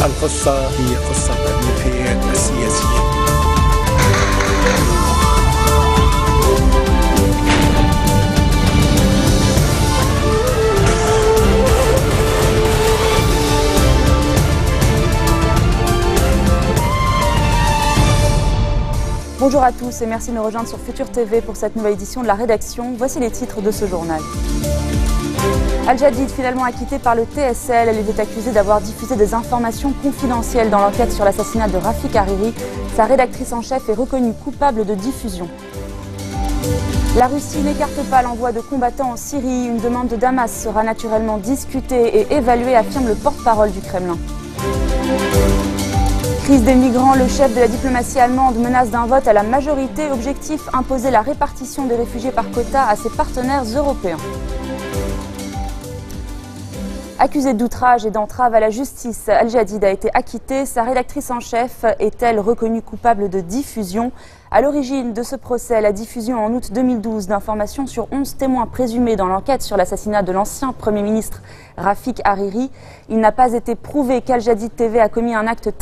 القصة هي قصة الملحيات السياسية. Bonjour à tous et merci de nous rejoindre sur Futur TV pour cette nouvelle édition de la rédaction. Voici les titres de ce journal. Al Jadid, finalement acquittée par le TSL, elle était accusée d'avoir diffusé des informations confidentielles dans l'enquête sur l'assassinat de Rafik Hariri. Sa rédactrice en chef est reconnue coupable de diffusion. La Russie n'écarte pas l'envoi de combattants en Syrie. Une demande de Damas sera naturellement discutée et évaluée, affirme le porte-parole du Kremlin. Crise des migrants, le chef de la diplomatie allemande menace d'un vote à la majorité. Objectif, imposer la répartition des réfugiés par quota à ses partenaires européens. Accusée d'outrage et d'entrave à la justice, Al Jadid a été acquittée. Sa rédactrice en chef est-elle reconnue coupable de diffusion? À l'origine de ce procès, la diffusion en août 2012 d'informations sur 11 témoins présumés dans l'enquête sur l'assassinat de l'ancien Premier ministre Rafik Hariri. Il n'a pas été prouvé qu'Al Jadid TV a commis un acte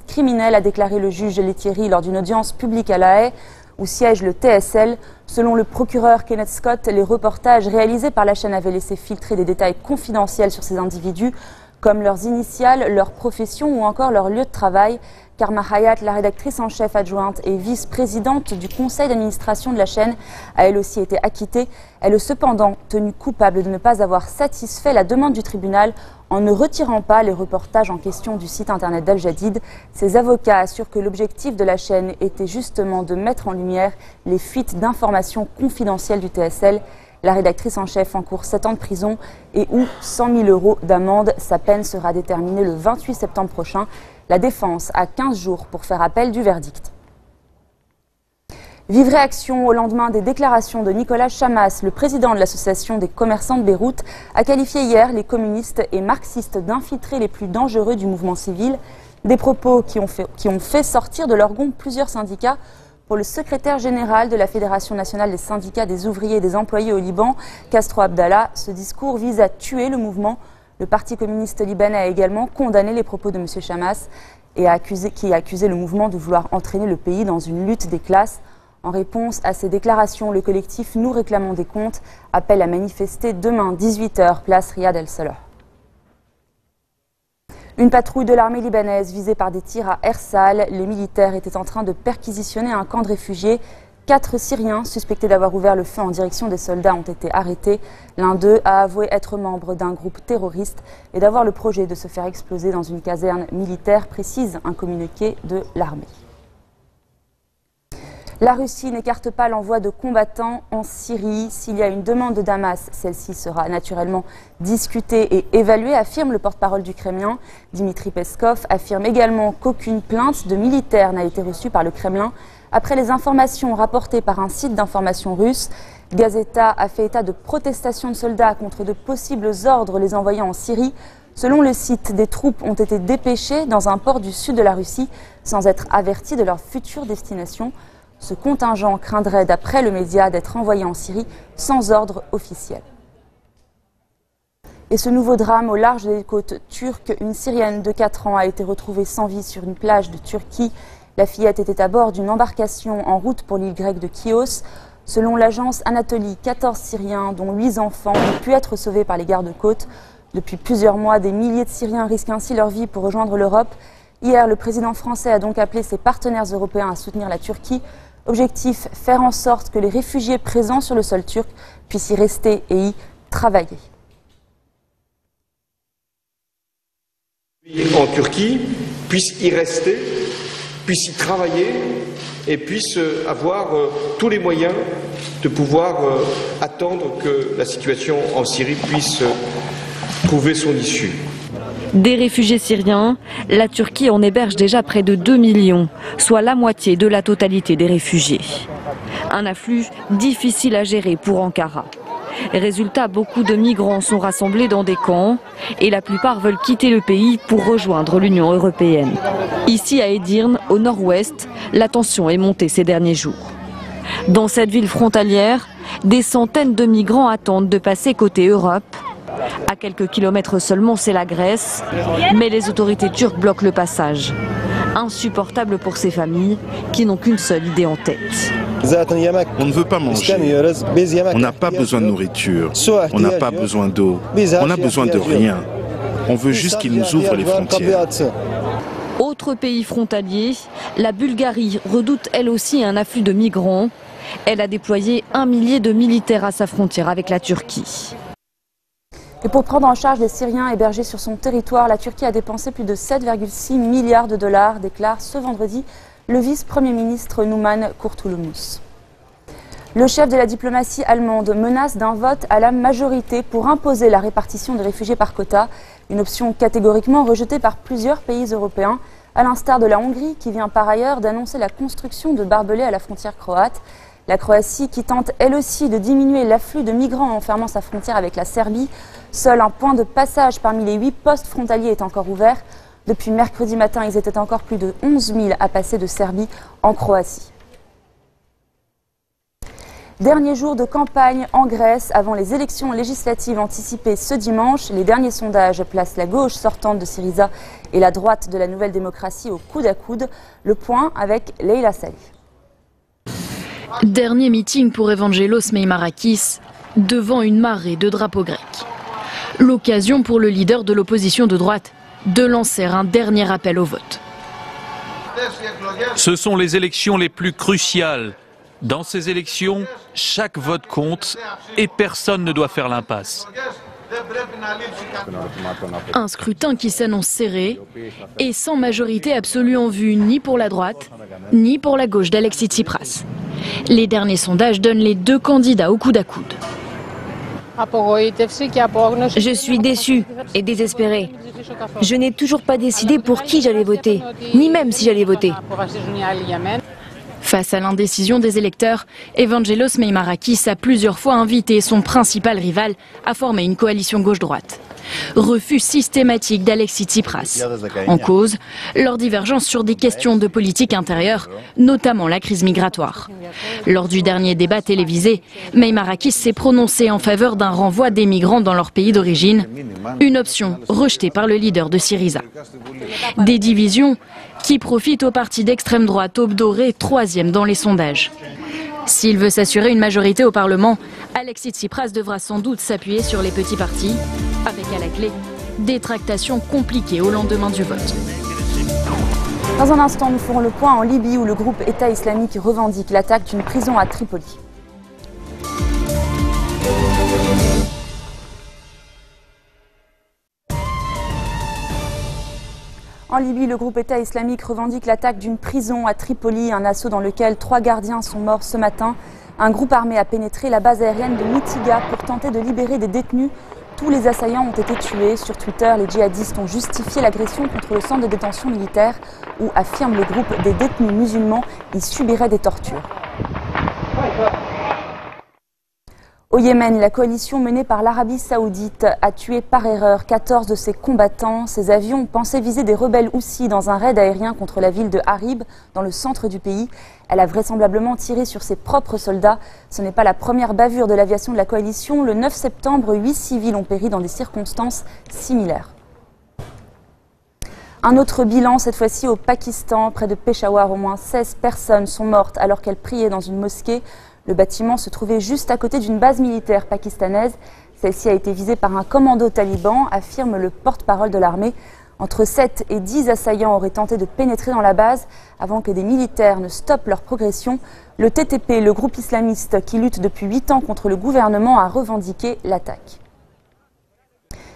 criminel, a déclaré le juge Lethierry lors d'une audience publique à La Haye, où siège le TSL. Selon le procureur Kenneth Scott, les reportages réalisés par la chaîne avaient laissé filtrer des détails confidentiels sur ces individus, comme leurs initiales, leur profession ou encore leur lieu de travail. Karma Hayat, la rédactrice en chef adjointe et vice-présidente du conseil d'administration de la chaîne, a elle aussi été acquittée. Elle est cependant tenue coupable de ne pas avoir satisfait la demande du tribunal en ne retirant pas les reportages en question du site internet d'Al Jadid. Ses avocats assurent que l'objectif de la chaîne était justement de mettre en lumière les fuites d'informations confidentielles du TSL. La rédactrice en chef encourt 7 ans de prison et ou 100 000 € d'amende. Sa peine sera déterminée le 28 septembre prochain. La défense a 15 jours pour faire appel du verdict. Vive réaction au lendemain des déclarations de Nicolas Chamas. Le président de l'association des commerçants de Beyrouth a qualifié hier les communistes et marxistes d'infiltrés les plus dangereux du mouvement civil. Des propos qui ont fait sortir de leur gonds plusieurs syndicats. Pour le secrétaire général de la Fédération nationale des syndicats des ouvriers et des employés au Liban, Castro Abdallah, ce discours vise à tuer le mouvement. Le Parti communiste libanais a également condamné les propos de M. Chamas et qui a accusé le mouvement de vouloir entraîner le pays dans une lutte des classes. En réponse à ces déclarations, le collectif Nous réclamons des comptes appelle à manifester demain 18h, place Riyad El-Salah. Une patrouille de l'armée libanaise visée par des tirs à Ersal. Les militaires étaient en train de perquisitionner un camp de réfugiés. 4 Syriens suspectés d'avoir ouvert le feu en direction des soldats ont été arrêtés. L'un d'eux a avoué être membre d'un groupe terroriste et d'avoir le projet de se faire exploser dans une caserne militaire, précise un communiqué de l'armée. La Russie n'écarte pas l'envoi de combattants en Syrie. S'il y a une demande de Damas, celle-ci sera naturellement discutée et évaluée, affirme le porte-parole du Kremlin. Dmitri Peskov affirme également qu'aucune plainte de militaires n'a été reçue par le Kremlin. Après les informations rapportées par un site d'information russe, Gazeta a fait état de protestations de soldats contre de possibles ordres les envoyant en Syrie. Selon le site, des troupes ont été dépêchées dans un port du sud de la Russie sans être averties de leur future destination. Ce contingent craindrait, d'après le média, d'être envoyé en Syrie sans ordre officiel. Et ce nouveau drame au large des côtes turques, une Syrienne de 4 ans a été retrouvée sans vie sur une plage de Turquie. La fillette était à bord d'une embarcation en route pour l'île grecque de Chios. Selon l'agence Anatolie, 14 Syriens, dont 8 enfants, ont pu être sauvés par les gardes-côtes. Depuis plusieurs mois, des milliers de Syriens risquent ainsi leur vie pour rejoindre l'Europe. Hier, le président français a donc appelé ses partenaires européens à soutenir la Turquie. Objectif, faire en sorte que les réfugiés présents sur le sol turc puissent y rester et y travailler. En Turquie, puissent y rester, puissent y travailler et puissent avoir tous les moyens de pouvoir attendre que la situation en Syrie puisse trouver son issue. Des réfugiés syriens, la Turquie en héberge déjà près de 2 millions, soit la moitié de la totalité des réfugiés. Un afflux difficile à gérer pour Ankara. Résultat, beaucoup de migrants sont rassemblés dans des camps et la plupart veulent quitter le pays pour rejoindre l'Union européenne. Ici à Edirne, au nord-ouest, la tension est montée ces derniers jours. Dans cette ville frontalière, des centaines de migrants attendent de passer côté Europe. À quelques kilomètres seulement, c'est la Grèce, mais les autorités turques bloquent le passage. Insupportable pour ces familles qui n'ont qu'une seule idée en tête. On ne veut pas manger, on n'a pas besoin de nourriture, on n'a pas besoin d'eau, on n'a besoin de rien. On veut juste qu'ils nous ouvrent les frontières. Autre pays frontalier, la Bulgarie redoute elle aussi un afflux de migrants. Elle a déployé 1 millier de militaires à sa frontière avec la Turquie. Et pour prendre en charge les Syriens hébergés sur son territoire, la Turquie a dépensé plus de 7,6 milliards de dollars, déclare ce vendredi le vice-premier ministre Numan Kurtulmus. Le chef de la diplomatie allemande menace d'un vote à la majorité pour imposer la répartition des réfugiés par quota, une option catégoriquement rejetée par plusieurs pays européens, à l'instar de la Hongrie qui vient par ailleurs d'annoncer la construction de barbelés à la frontière croate. La Croatie qui tente elle aussi de diminuer l'afflux de migrants en fermant sa frontière avec la Serbie. Seul un point de passage parmi les 8 postes frontaliers est encore ouvert. Depuis mercredi matin, ils étaient encore plus de 11 000 à passer de Serbie en Croatie. Dernier jour de campagne en Grèce avant les élections législatives anticipées ce dimanche. Les derniers sondages placent la gauche sortante de Syriza et la droite de la Nouvelle Démocratie au coude à coude. Le point avec Leila Salih. Dernier meeting pour Evangelos Meimarakis devant une marée de drapeaux grecs. L'occasion pour le leader de l'opposition de droite de lancer un dernier appel au vote. Ce sont les élections les plus cruciales. Dans ces élections, chaque vote compte et personne ne doit faire l'impasse. Un scrutin qui s'annonce serré et sans majorité absolue en vue ni pour la droite ni pour la gauche d'Alexis Tsipras. Les derniers sondages donnent les deux candidats au coude à coude. Je suis déçu et désespéré. Je n'ai toujours pas décidé pour qui j'allais voter, ni même si j'allais voter. Face à l'indécision des électeurs, Evangelos Meimarakis a plusieurs fois invité son principal rival à former une coalition gauche-droite. Refus systématique d'Alexis Tsipras. En cause, leur divergence sur des questions de politique intérieure, notamment la crise migratoire. Lors du dernier débat télévisé, Meimarakis s'est prononcé en faveur d'un renvoi des migrants dans leur pays d'origine, une option rejetée par le leader de Syriza. Des divisions qui profitent au parti d'extrême droite Aube Dorée, 3e dans les sondages. S'il veut s'assurer une majorité au Parlement, Alexis Tsipras devra sans doute s'appuyer sur les petits partis, avec à la clé des tractations compliquées au lendemain du vote. Dans un instant, nous ferons le point en Libye où le groupe État islamique revendique l'attaque d'une prison à Tripoli. En Libye, le groupe État islamique revendique l'attaque d'une prison à Tripoli, un assaut dans lequel 3 gardiens sont morts ce matin. Un groupe armé a pénétré la base aérienne de Mitiga pour tenter de libérer des détenus. Tous les assaillants ont été tués. Sur Twitter, les djihadistes ont justifié l'agression contre le centre de détention militaire où, affirme le groupe, des détenus musulmans y subiraient des tortures. Au Yémen, la coalition menée par l'Arabie saoudite a tué par erreur 14 de ses combattants. Ces avions pensaient viser des rebelles Houthis dans un raid aérien contre la ville de Harib, dans le centre du pays. Elle a vraisemblablement tiré sur ses propres soldats. Ce n'est pas la première bavure de l'aviation de la coalition. Le 9 septembre, 8 civils ont péri dans des circonstances similaires. Un autre bilan, cette fois-ci au Pakistan. Près de Peshawar, au moins 16 personnes sont mortes alors qu'elles priaient dans une mosquée. Le bâtiment se trouvait juste à côté d'une base militaire pakistanaise. Celle-ci a été visée par un commando taliban, affirme le porte-parole de l'armée. Entre 7 et 10 assaillants auraient tenté de pénétrer dans la base avant que des militaires ne stoppent leur progression. Le TTP, le groupe islamiste qui lutte depuis 8 ans contre le gouvernement, a revendiqué l'attaque.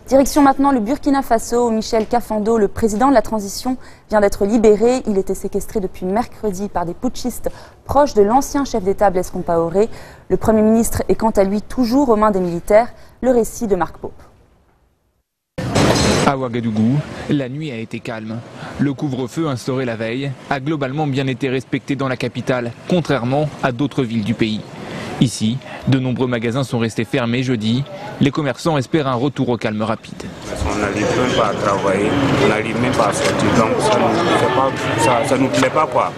Direction maintenant le Burkina Faso, où Michel Kafando, le président de la transition, vient d'être libéré. Il était séquestré depuis mercredi par des putschistes proches de l'ancien chef d'État Blaise Compaoré. Le Premier ministre est quant à lui toujours aux mains des militaires. Le récit de Marc Pope. À Ouagadougou, la nuit a été calme. Le couvre-feu instauré la veille a globalement bien été respecté dans la capitale, contrairement à d'autres villes du pays. Ici, de nombreux magasins sont restés fermés jeudi. Les commerçants espèrent un retour au calme rapide. On n'arrive même pas à travailler, on n'arrive même pas à sortir, donc ça ne nous plaît pas quoi.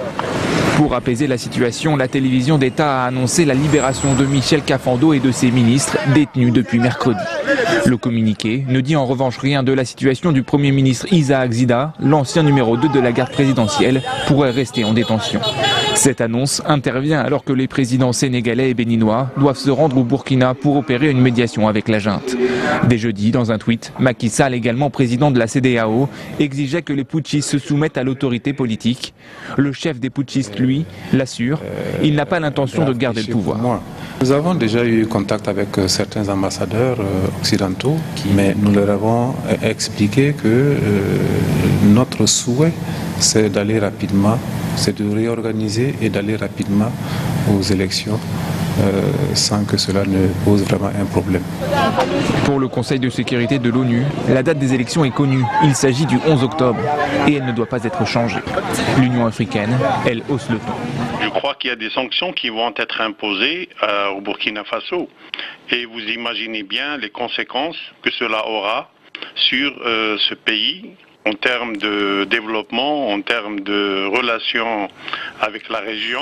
Pour apaiser la situation, la télévision d'État a annoncé la libération de Michel Kafando et de ses ministres détenus depuis mercredi. Le communiqué ne dit en revanche rien de la situation du Premier ministre Isaac Zida, l'ancien numéro 2 de la garde présidentielle, pourrait rester en détention. Cette annonce intervient alors que les présidents sénégalais et béninois doivent se rendre au Burkina pour opérer une médiation avec la junte. Dès jeudi, dans un tweet, Macky Sall, également président de la CEDEAO, exigeait que les putschistes se soumettent à l'autorité politique. Le chef des putschistes, lui, l'assure, il n'a pas l'intention de garder le pouvoir. Nous avons déjà eu contact avec certains ambassadeurs occidentaux, mais nous leur avons expliqué que notre souhait, c'est d'aller rapidement, c'est de réorganiser et d'aller rapidement aux élections sans que cela ne pose vraiment un problème. Pour le Conseil de sécurité de l'ONU, la date des élections est connue. Il s'agit du 11 octobre et elle ne doit pas être changée. L'Union africaine, elle, hausse le ton. Je crois qu'il y a des sanctions qui vont être imposées au Burkina Faso. Et vous imaginez bien les conséquences que cela aura sur ce pays en termes de développement, en termes de relations avec la région.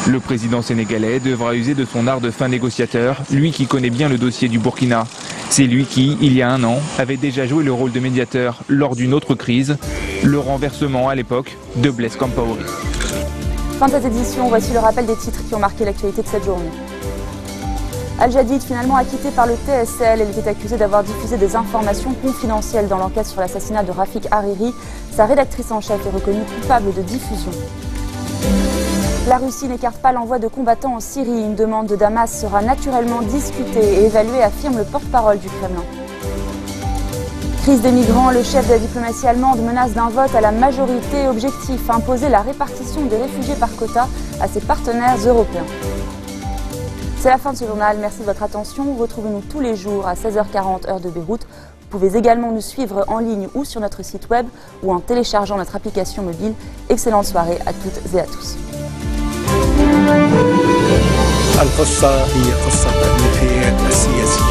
Le président sénégalais devra user de son art de fin négociateur, lui qui connaît bien le dossier du Burkina. C'est lui qui, il y a un an, avait déjà joué le rôle de médiateur lors d'une autre crise, le renversement à l'époque de Blaise Compaoré. Fin de cette édition, voici le rappel des titres qui ont marqué l'actualité de cette journée. Al Jadid, finalement acquittée par le TSL, elle était accusée d'avoir diffusé des informations confidentielles dans l'enquête sur l'assassinat de Rafik Hariri. Sa rédactrice en chef est reconnue coupable de diffusion. La Russie n'écarte pas l'envoi de combattants en Syrie. Une demande de Damas sera naturellement discutée et évaluée, affirme le porte-parole du Kremlin. Crise des migrants, le chef de la diplomatie allemande menace d'un vote à la majorité. Objectif, imposer la répartition des réfugiés par quota à ses partenaires européens. C'est la fin de ce journal, merci de votre attention. Retrouvez-nous tous les jours à 16h40 heure de Beyrouth. Vous pouvez également nous suivre en ligne ou sur notre site web ou en téléchargeant notre application mobile. Excellente soirée à toutes et à tous. القصة هي قصة تاريخية سياسية.